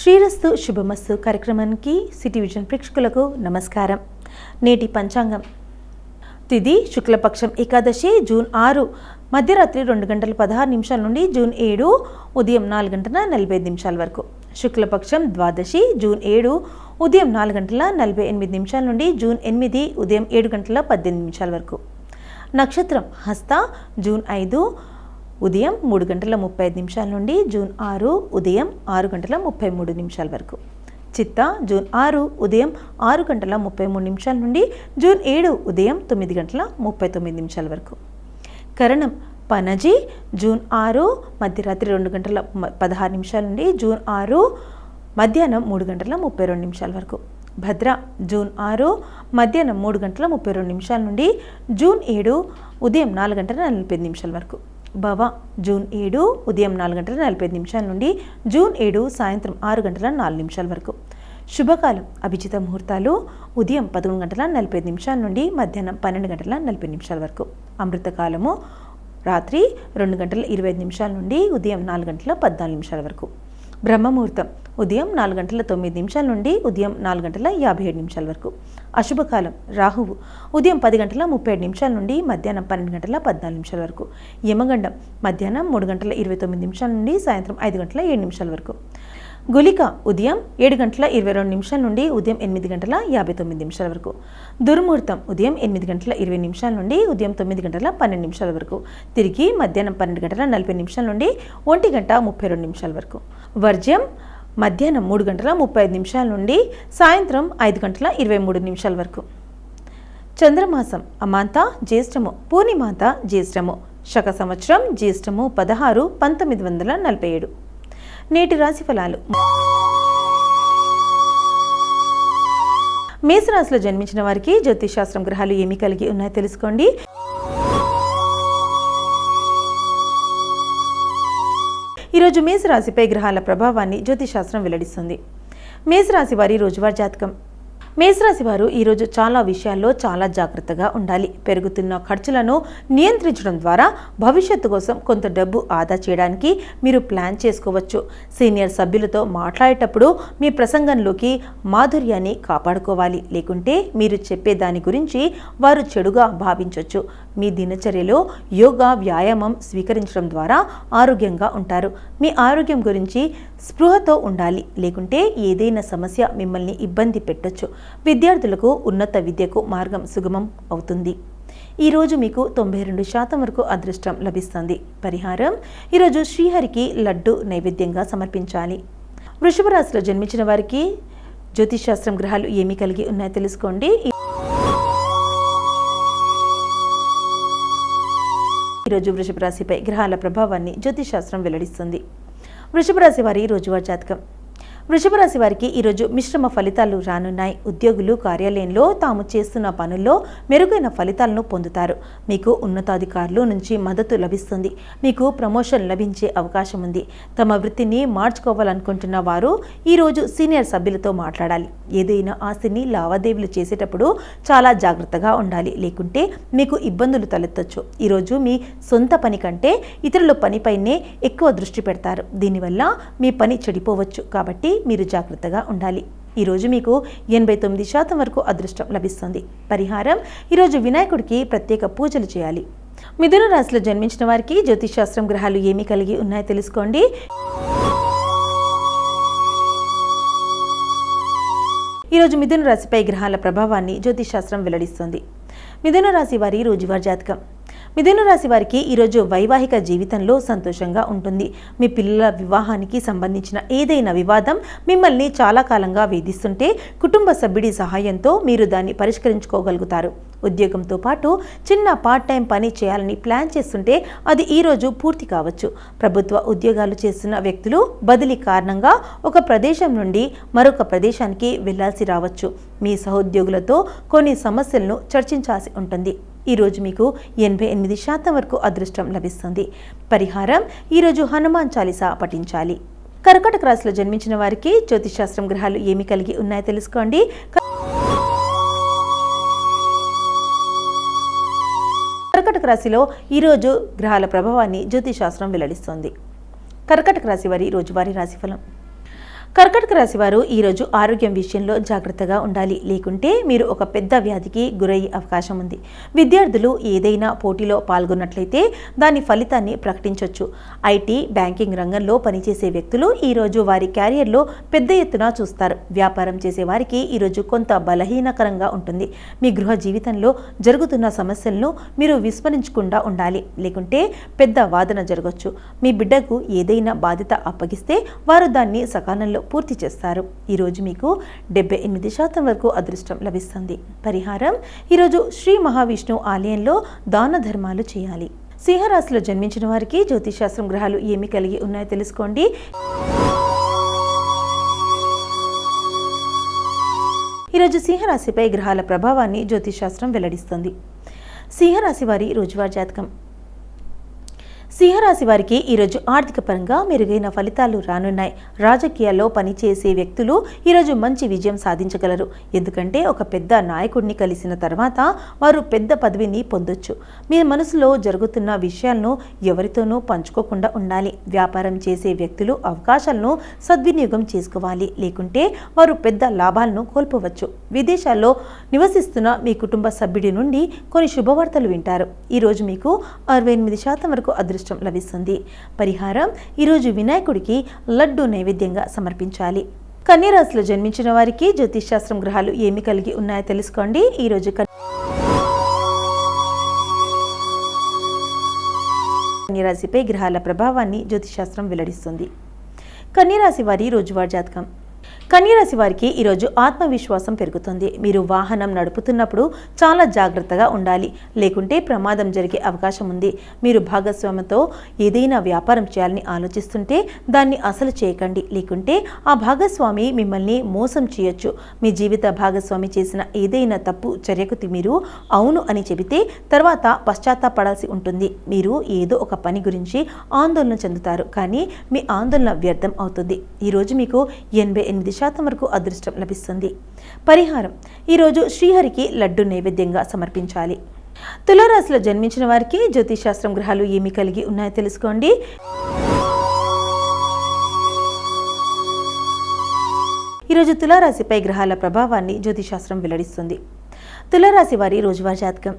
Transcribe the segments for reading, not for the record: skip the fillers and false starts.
శ్రీరస్తు శుభమస్తు కార్యక్రమానికి city vision ప్రేక్షకులకు నమస్కారం. నేటి పంచాంగం తిథి శుక్లపక్షం ఏకాదశి జూన్ 6 మధ్యరాత్రి 2:16 నుండి జూన్ 7 ఉదయం 4:45 వరకు. శుక్లపక్షం ద్వాదశి జూన్ 7 ఉదయం 4:48 నుండి జూన్ 8 ఉదయం 7:18 వరకు. నక్షత్రం హస్త జూన్ 5 ఉదయం 3:35 నుండి జూన్ 6 ఉదయం 6:33 వరకు. చిత్త జూన్ 6 ఉదయం 6:33 నుండి జూన్ 7 ఉదయం 9:39 వరకు. కరణం పనజి జూన్ 6 మధ్యరాత్రి 2:16 నుండి జూన్ 6 మధ్యాహ్నం 3:32 వరకు. భద్ర జూన్ 6 మధ్యాహ్నం 3:32 నుండి జూన్ 7 ఉదయం 4:45 వరకు. భవ జూన్ 7 ఉదయం 4:45 నుండి జూన్ 7 సాయంత్రం 6:04 వరకు. శుభకాలం అభిజిత ముహూర్తాలు ఉదయం 11:45 నుండి మధ్యాహ్నం 12:40 వరకు. అమృతకాలము రాత్రి 2:25 నుండి ఉదయం 4:14 వరకు. బ్రహ్మముహూర్తం ఉదయం 4:09 నుండి ఉదయం 4:57 వరకు. అశుభకాలం రాహువు ఉదయం 10:37 నుండి మధ్యాహ్నం 12:14 వరకు. యమగండం మధ్యాహ్నం 3:29 నుండి సాయంత్రం 5:07 వరకు. గులిక ఉదయం 7:22 నుండి ఉదయం 8:59 వరకు. దుర్ముహూర్తం ఉదయం 8:20 నుండి ఉదయం 9:12 వరకు. తిరిగి మధ్యాహ్నం 12:40 నుండి 1:32 వరకు. వర్జ్యం మధ్యాహ్నం 3:35 నుండి సాయంత్రం 5:23 వరకు. చంద్రమాసం అమాంత జ్యేష్ఠము పూర్ణిమాంత జ్యేష్ఠము శక సంవత్సరం జ్యేష్ఠము 16 1947. నేటి రాశి ఫలాలు. మేషరాశిలో జన్మించిన వారికి జ్యోతిషాస్త్రం గ్రహాలు ఏమి కలిగి ఉన్నాయో తెలుసుకోండి. ఈరోజు మేషరాశిపై గ్రహాల ప్రభావాన్ని జ్యోతిషాస్త్రం వెల్లడిస్తుంది. మేషరాశి వారి రోజువారీ జాతకం. మేషరాశి వారు ఈరోజు చాలా విషయాల్లో చాలా జాగ్రత్తగా ఉండాలి. పెరుగుతున్న ఖర్చులను నియంత్రించడం ద్వారా భవిష్యత్తు కోసం కొంత డబ్బు ఆదా చేయడానికి మీరు ప్లాన్ చేసుకోవచ్చు. సీనియర్ సభ్యులతో మాట్లాడేటప్పుడు మీ ప్రసంగంలోకి మాధుర్యాన్ని కాపాడుకోవాలి. లేకుంటే మీరు చెప్పే దాని గురించి వారు చెడుగా భావించవచ్చు. మీ దినచర్యలో యోగా వ్యాయామం స్వీకరించడం ద్వారా ఆరోగ్యంగా ఉంటారు. మీ ఆరోగ్యం గురించి స్పృహతో ఉండాలి. లేకుంటే ఏదైనా సమస్య మిమ్మల్ని ఇబ్బంది పెట్టొచ్చు. విద్యార్థులకు ఉన్నత విద్యకు మార్గం సుగమం అవుతుంది. ఈరోజు మీకు 92% వరకు అదృష్టం లభిస్తుంది. పరిహారం ఈరోజు శ్రీహరికి లడ్డు నైవేద్యంగా సమర్పించాలి. వృషభ రాశిలో జన్మించిన వారికి జ్యోతిషాస్త్రం గ్రహాలు ఏమి కలిగి ఉన్నాయో తెలుసుకోండి. ఈరోజు వృషభ రాశిపై గ్రహాల ప్రభావాన్ని జ్యోతిషాస్త్రం వెల్లడిస్తుంది. వృషభ రాశి వారి రోజువారీ జాతకం. వృషభ రాశి వారికి ఈరోజు మిశ్రమ ఫలితాలు రానున్నాయి. ఉద్యోగులు కార్యాలయంలో తాము చేస్తున్న పనుల్లో మెరుగైన ఫలితాలను పొందుతారు. మీకు ఉన్నతాధికారుల నుంచి మద్దతు లభిస్తుంది. మీకు ప్రమోషన్ లభించే అవకాశం ఉంది. తమ వృత్తిని మార్చుకోవాలనుకుంటున్న వారు ఈరోజు సీనియర్ సభ్యులతో మాట్లాడాలి. ఏదైనా ఆస్తిని లావాదేవీలు చేసేటప్పుడు చాలా జాగ్రత్తగా ఉండాలి. లేకుంటే మీకు ఇబ్బందులు తలెత్తొచ్చు. ఈరోజు మీ సొంత పని కంటే ఇతరుల పనిపైనే ఎక్కువ దృష్టి పెడతారు. దీనివల్ల మీ పని చెడిపోవచ్చు. కాబట్టి మీరు జాగ్రత్తగా ఉండాలి. ఈరోజు మీకు 89% వరకు అదృష్టం లభిస్తుంది. పరిహారం ఈరోజు వినాయకుడికి ప్రత్యేక పూజలు చేయాలి. మిథున రాశిలో జన్మించిన వారికి జ్యోతిషాస్త్రం గ్రహాలు ఏమి కలిగి ఉన్నాయో తెలుసుకోండి. ఈరోజు మిథున రాశిపై గ్రహాల ప్రభావాన్ని జ్యోతిషాస్త్రం వెల్లడిస్తుంది. మిథున రాశి వారి రోజువారీ జాతకం. మిథున రాశి వారికి ఈరోజు వైవాహిక జీవితంలో సంతోషంగా ఉంటుంది. మీ పిల్లల వివాహానికి సంబంధించిన ఏదైనా వివాదం మిమ్మల్ని చాలా కాలంగా వేధిస్తుంటే కుటుంబ సభ్యుడి సహాయంతో మీరు దాన్ని పరిష్కరించుకోగలుగుతారు. ఉద్యోగంతో పాటు చిన్న పార్ట్ టైం పని చేయాలని ప్లాన్ చేస్తుంటే అది ఈరోజు పూర్తి కావచ్చు. ప్రభుత్వ ఉద్యోగాలు చేస్తున్న వ్యక్తులు బదిలీ కారణంగా ఒక ప్రదేశం నుండి మరొక ప్రదేశానికి వెళ్లాల్సి రావచ్చు. మీ సహోద్యోగులతో కొన్ని సమస్యలను చర్చించాల్సి ఉంటుంది. ఈరోజు మీకు 88% వరకు అదృష్టం లభిస్తుంది. పరిహారం: ఈరోజు హనుమాన్ చాలీసా పఠించాలి. కర్కాటక రాశిలో జన్మించిన వారికి జ్యోతిషశాస్త్రం గ్రహాలు ఏమి కలిగి ఉన్నాయో తెలుసుకోండి. కర్కాటక రాశిలో ఈరోజు గ్రహాల ప్రభావాన్ని జ్యోతిషశాస్త్రం వెల్లడిస్తుంది. కర్కాటక రాశి వారి రోజువారీ రాశిఫలం. కర్కాటక రాశి వారు ఈరోజు ఆరోగ్యం విషయంలో జాగ్రత్తగా ఉండాలి, లేకుంటే మీరు ఒక పెద్ద వ్యాధికి గురయ్యే అవకాశం ఉంది. విద్యార్థులు ఏదైనా పోటీలో పాల్గొన్నట్లయితే దాని ఫలితాన్ని ప్రకటించవచ్చు. ఐటీ, బ్యాంకింగ్ రంగంలో పనిచేసే వ్యక్తులు ఈరోజు వారి క్యారియర్లో పెద్ద ఎత్తున చూస్తారు. వ్యాపారం చేసే వారికి ఈరోజు కొంత బలహీనకరంగా ఉంటుంది. మీ గృహ జీవితంలో జరుగుతున్న సమస్యలను మీరు విస్మరించకుండా ఉండాలి, లేకుంటే పెద్ద వాదన జరగవచ్చు. మీ బిడ్డకు ఏదైనా బాధ్యత అప్పగిస్తే వారు దాన్ని సకాలంలో పూర్తి చేస్తారు. ఈరోజు మీకు 78% వరకు అదృష్టం లభిస్తుంది. పరిహారం: ఈరోజు శ్రీ మహావిష్ణు ఆలయంలో దాన ధర్మాలు చేయాలి. సింహరాశిలో జన్మించిన వారికి జ్యోతిషశాస్త్రం గ్రహాలు ఏమి కలిగి ఉన్నాయో తెలుసుకోండి. ఈరోజు సింహరాశిపై గ్రహాల ప్రభావాన్ని జ్యోతిషశాస్త్రం వెల్లడిస్తుంది. సింహరాశి వారి రోజువారీ జాతకం. సింహరాశి వారికి ఈరోజు ఆర్థిక పరంగా మెరుగైన ఫలితాలు రానున్నాయి. రాజకీయాల్లో పనిచేసే వ్యక్తులు ఈరోజు మంచి విజయం సాధించగలరు. ఎందుకంటే ఒక పెద్ద నాయకుడిని కలిసిన తర్వాత వారు పెద్ద పదవిని పొందొచ్చు. మీ మనసులో జరుగుతున్న విషయాలను ఎవరితోనూ పంచుకోకుండా ఉండాలి. వ్యాపారం చేసే వ్యక్తులు అవకాశాలను సద్వినియోగం చేసుకోవాలి, లేకుంటే వారు పెద్ద లాభాలను కోల్పోవచ్చు. విదేశాల్లో నివసిస్తున్న మీ కుటుంబ సభ్యుడి నుండి కొన్ని శుభవార్తలు వింటారు. ఈరోజు మీకు 68% వరకు అదృష్టం లభిస్తుంది. పరిహారం: ఈరోజు వినాయకుడికి లడ్డు నైవేద్యంగా సమర్పించాలి. కన్యా రాశిలో జన్మించిన వారికి జ్యోతిషశాస్త్రం గ్రహాలు ఏమి కలిగి ఉన్నాయో తెలుసుకోండి. ఈరోజు కన్యా రాశిపై గ్రహాల ప్రభావాన్ని జ్యోతిషశాస్త్రం వెల్లడిస్తుంది. కన్యా రాశి వారి రోజువారీ జాతకం. కన్యా రాశి వారికి ఈరోజు ఆత్మవిశ్వాసం పెరుగుతుంది. మీరు వాహనం నడుపుతున్నప్పుడు చాలా జాగ్రత్తగా ఉండాలి, లేకుంటే ప్రమాదం జరిగే అవకాశం ఉంది. మీరు భాగస్వామితో ఏదైనా వ్యాపారం చేయాలని ఆలోచిస్తుంటే దాన్ని అసలు చేయకండి, లేకుంటే ఆ భాగస్వామి మిమ్మల్ని మోసం చేయొచ్చు. మీ జీవిత భాగస్వామి చేసిన ఏదైనా తప్పు చర్యకు మీరు అవును అని చెబితే తర్వాత పశ్చాత్తాపడాల్సి ఉంటుంది. మీరు ఏదో ఒక పని గురించి ఆందోళన చెందుతారు, కానీ మీ ఆందోళన వ్యర్థం అవుతుంది. ఈరోజు మీకు 88% వరకు అదృష్టం లభిస్తుంది. పరిహారం: ఈరోజు శ్రీహరికి లడ్డు నైవేద్యంగా సమర్పించాలి. తులారాశిలో జన్మించిన వారికి జ్యోతిషశాస్త్రం గ్రహాలు ఏమి కలిగి ఉన్నాయో తెలుసుకోండి. ఈరోజు తులారాశిపై గ్రహాల ప్రభావాన్ని జ్యోతిషశాస్త్రం వెల్లడిస్తుంది. తులారాశి వారి రోజువారీ జాతకం.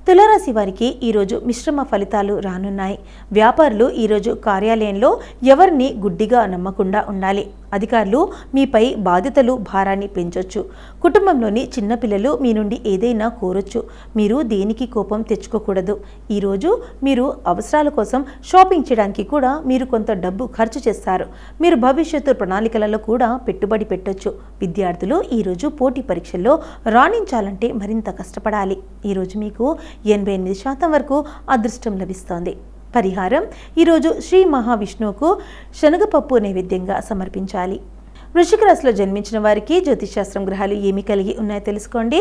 తులారాశి వారికి ఈరోజు మిశ్రమ ఫలితాలు రానున్నాయి. వ్యాపారులు ఈరోజు కార్యాలయంలో ఎవరిని గుడ్డిగా నమ్మకుండా ఉండాలి. అధికారులు మీపై బాధ్యతలు భారాన్ని పెంచొచ్చు. కుటుంబంలోని చిన్నపిల్లలు మీ నుండి ఏదైనా కోరొచ్చు. మీరు దేనికి కోపం తెచ్చుకోకూడదు. ఈరోజు మీరు అవసరాల కోసం షాపింగ్ చేయడానికి కూడా మీరు కొంత డబ్బు ఖర్చు చేస్తారు. మీరు భవిష్యత్తు ప్రణాళికలలో కూడా పెట్టుబడి పెట్టొచ్చు. విద్యార్థులు ఈరోజు పోటీ పరీక్షల్లో రాణించాలంటే మరింత కష్టపడాలి. ఈరోజు మీకు 88% వరకు అదృష్టం లభిస్తోంది. పరిహారం: ఈరోజు శ్రీ మహావిష్ణువుకు శనగపప్పు నైవేద్యంగా సమర్పించాలి. వృశ్చిక రాశిలో జన్మించిన వారికి జ్యోతిషశాస్త్రం గ్రహాలు ఏమి కలిగి ఉన్నాయో తెలుసుకోండి.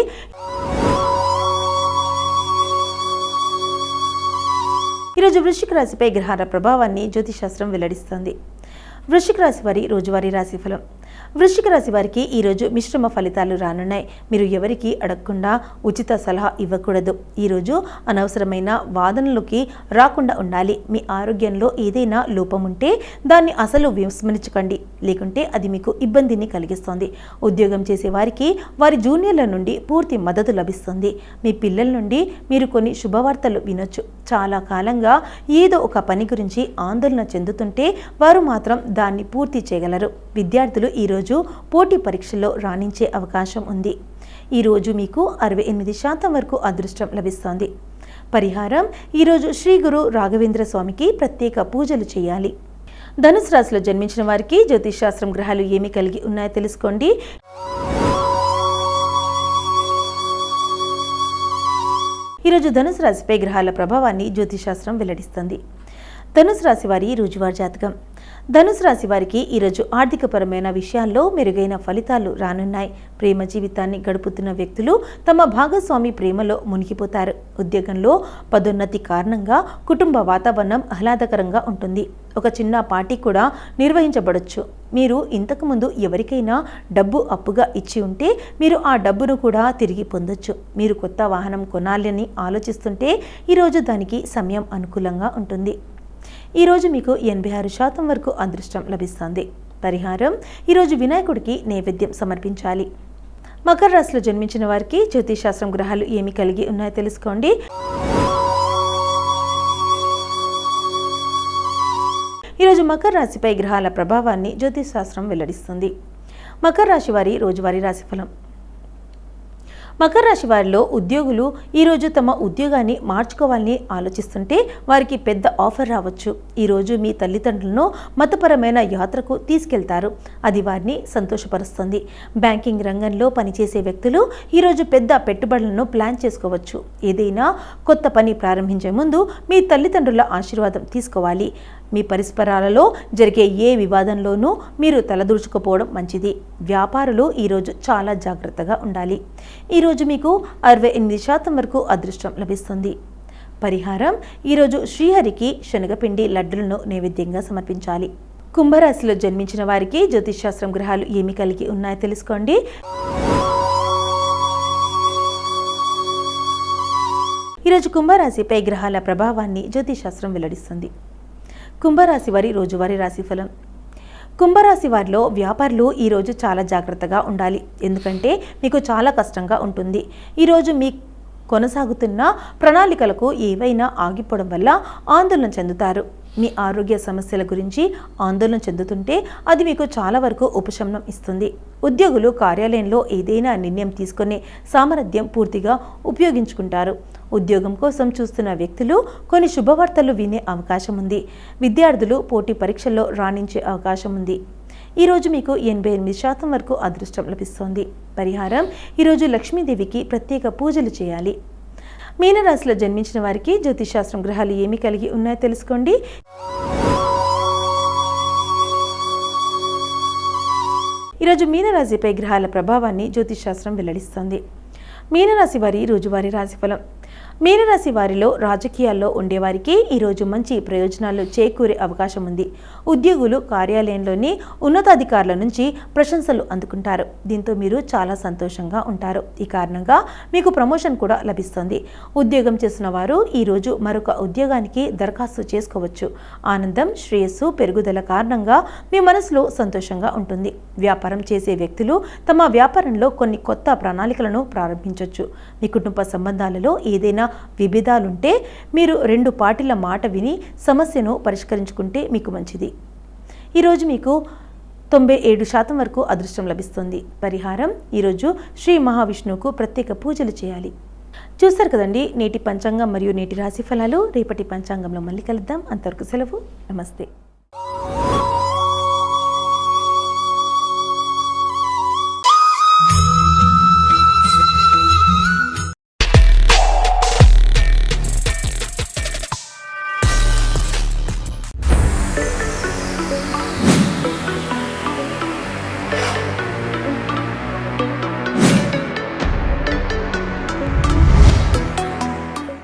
ఈరోజు వృశ్చిక రాశిపై గ్రహాల ప్రభావాన్ని జ్యోతిషశాస్త్రం వెల్లడిస్తుంది. వృశ్చిక రాశి వారి రోజువారీ రాశిఫలం. వృశ్చిక రాశి వారికి ఈరోజు మిశ్రమ ఫలితాలు రానున్నాయి. మీరు ఎవరికి అడగకుండా ఉచిత సలహా ఇవ్వకూడదు. ఈరోజు అనవసరమైన వాదనలోకి రాకుండా ఉండాలి. మీ ఆరోగ్యంలో ఏదైనా లోపం ఉంటే దాన్ని అసలు విస్మరించకండి, లేకుంటే అది మీకు ఇబ్బందిని కలిగిస్తుంది. ఉద్యోగం చేసే వారికి వారి జూనియర్ల నుండి పూర్తి మద్దతు లభిస్తుంది. మీ పిల్లల నుండి మీరు కొన్ని శుభవార్తలు వినొచ్చు. చాలా కాలంగా ఏదో ఒక పని గురించి ఆందోళన చెందుతుంటే వారు మాత్రం దాన్ని పూర్తి చేయగలరు. విద్యార్థులు ఈరోజు పోటీ పరీక్షల్లో రాణించే అవకాశం ఉంది. ఈరోజు మీకు 68% వరకు అదృష్టం లభిస్తోంది. పరిహారం: ఈరోజు శ్రీ గురు రాఘవేంద్ర స్వామికి ప్రత్యేక పూజలు చేయాలి. ధనుసు రాశిలో జన్మించిన వారికి జ్యోతిష్ శాస్త్రం గ్రహాలు ఏమి కలిగి ఉన్నాయో తెలుసుకోండి. ఈరోజు ధనుసు రాశిపై గ్రహాల ప్రభావాన్ని జ్యోతిష్ శాస్త్రం వెల్లడిస్తుంది. ధనుసు రాశి వారి రోజువారీ జాతకం. ధనుసు రాశి వారికి ఈరోజు ఆర్థికపరమైన విషయాల్లో మెరుగైన ఫలితాలు రానున్నాయి. ప్రేమ జీవితాన్ని గడుపుతున్న వ్యక్తులు తమ భాగస్వామి ప్రేమలో మునిగిపోతారు. ఉద్యోగంలో పదోన్నతి కారణంగా కుటుంబ వాతావరణం ఆహ్లాదకరంగా ఉంటుంది. ఒక చిన్న పార్టీ కూడా నిర్వహించబడొచ్చు. మీరు ఇంతకుముందు ఎవరికైనా డబ్బు అప్పుగా ఇచ్చి ఉంటే మీరు ఆ డబ్బును కూడా తిరిగి పొందొచ్చు. మీరు కొత్త వాహనం కొనాలని ఆలోచిస్తుంటే ఈరోజు దానికి సమయం అనుకూలంగా ఉంటుంది. ఈరోజు మీకు 86% వరకు అదృష్టం లభిస్తుంది. పరిహారం: ఈరోజు వినాయకుడికి నైవేద్యం సమర్పించాలి. మకర రాశిలో జన్మించిన వారికి జ్యోతిష్ శాస్త్రం గ్రహాలు ఏమి కలిగి ఉన్నాయో తెలుసుకోండి. ఈరోజు మకర రాశిపై గ్రహాల ప్రభావాన్ని జ్యోతిష్ శాస్త్రం వెల్లడిస్తుంది. మకర రాశి వారి రోజువారీ రాశిఫలం. మకర రాశి వారిలో ఉద్యోగులు ఈరోజు తమ ఉద్యోగాన్ని మార్చుకోవాలని ఆలోచిస్తుంటే వారికి పెద్ద ఆఫర్ రావచ్చు. ఈరోజు మీ తల్లిదండ్రులను మతపరమైన యాత్రకు తీసుకెళ్తారు. అది వారిని సంతోషపరుస్తుంది. బ్యాంకింగ్ రంగంలో పనిచేసే వ్యక్తులు ఈరోజు పెద్ద పెట్టుబడులను ప్లాన్ చేసుకోవచ్చు. ఏదైనా కొత్త పని ప్రారంభించే ముందు మీ తల్లిదండ్రుల ఆశీర్వాదం తీసుకోవాలి. మీ పరిసరాలలో జరిగే ఏ వివాదంలోనూ మీరు తలదూర్చుకోపోవడం మంచిది. వ్యాపారులు ఈరోజు చాలా జాగ్రత్తగా ఉండాలి. ఈరోజు మీకు 68% వరకు అదృష్టం లభిస్తుంది. పరిహారం: ఈరోజు శ్రీహరికి శనగపిండి లడ్డులను నైవేద్యంగా సమర్పించాలి. కుంభరాశిలో జన్మించిన వారికి జ్యోతిష్ శాస్త్రం గ్రహాలు ఏమి కలిగి ఉన్నాయో తెలుసుకోండి. ఈరోజు కుంభరాశిపై గ్రహాల ప్రభావాన్ని జ్యోతిష్ శాస్త్రం వెల్లడిస్తుంది. కుంభరాశి వారి రోజువారీ రాశిఫలం. కుంభరాశి వారిలో వ్యాపారులు ఈరోజు చాలా జాగ్రత్తగా ఉండాలి. ఎందుకంటే మీకు చాలా కష్టంగా ఉంటుంది. ఈరోజు మీ కొనసాగుతున్న ప్రణాళికలకు ఏవైనా ఆగిపోవడం వల్ల ఆందోళన చెందుతారు. మీ ఆరోగ్య సమస్యల గురించి ఆందోళన చెందుతుంటే అది మీకు చాలా వరకు ఉపశమనం ఇస్తుంది. ఉద్యోగులు కార్యాలయంలో ఏదైనా నిర్ణయం తీసుకునే సామర్థ్యం పూర్తిగా ఉపయోగించుకుంటారు. ఉద్యోగం కోసం చూస్తున్న వ్యక్తులు కొన్ని శుభవార్తలు వినే అవకాశం ఉంది. విద్యార్థులు పోటీ పరీక్షల్లో రాణించే అవకాశం ఉంది. ఈరోజు మీకు 88% వరకు అదృష్టం లభిస్తోంది. పరిహారం: ఈరోజు లక్ష్మీదేవికి ప్రత్యేక పూజలు చేయాలి. మీనరాశిలో జన్మించిన వారికి జ్యోతిష్ శాస్త్రం గ్రహాలు ఏమి కలిగి ఉన్నాయో తెలుసుకోండి. ఈరోజు మీనరాశిపై గ్రహాల ప్రభావాన్ని జ్యోతిష్ శాస్త్రం వెల్లడిస్తోంది. మీనరాశి వారి రోజువారీ రాశిఫలం. మీనరాశి వారిలో రాజకీయాల్లో ఉండేవారికి ఈరోజు మంచి ప్రయోజనాలు చేకూరే అవకాశం ఉంది. ఉద్యోగులు కార్యాలయంలోని ఉన్నతాధికారుల నుంచి ప్రశంసలు అందుకుంటారు. దీంతో మీరు చాలా సంతోషంగా ఉంటారు. ఈ కారణంగా మీకు ప్రమోషన్ కూడా లభిస్తుంది. ఉద్యోగం చేస్తున్న వారు ఈరోజు మరొక ఉద్యోగానికి దరఖాస్తు చేసుకోవచ్చు. ఆనందం, శ్రేయస్సు పెరుగుదల కారణంగా మీ మనసులో సంతోషంగా ఉంటుంది. వ్యాపారం చేసే వ్యక్తులు తమ వ్యాపారంలో కొన్ని కొత్త ప్రణాళికలను ప్రారంభించవచ్చు. మీ కుటుంబ సంబంధాలలో ఏదైనా విభేదాలుంటే మీరు 2 పార్టీల మాట విని సమస్యను పరిష్కరించుకుంటే మీకు మంచిది. ఈరోజు మీకు 97% వరకు అదృష్టం లభిస్తుంది. పరిహారం: ఈరోజు శ్రీ మహావిష్ణువుకు ప్రత్యేక పూజలు చేయాలి. చూస్తారు కదండి నేటి పంచాంగం మరియు నేటి రాశి ఫలాలు. రేపటి పంచాంగంలో మళ్ళీ కలుద్దాం. అంతవరకు సెలవు. నమస్తే.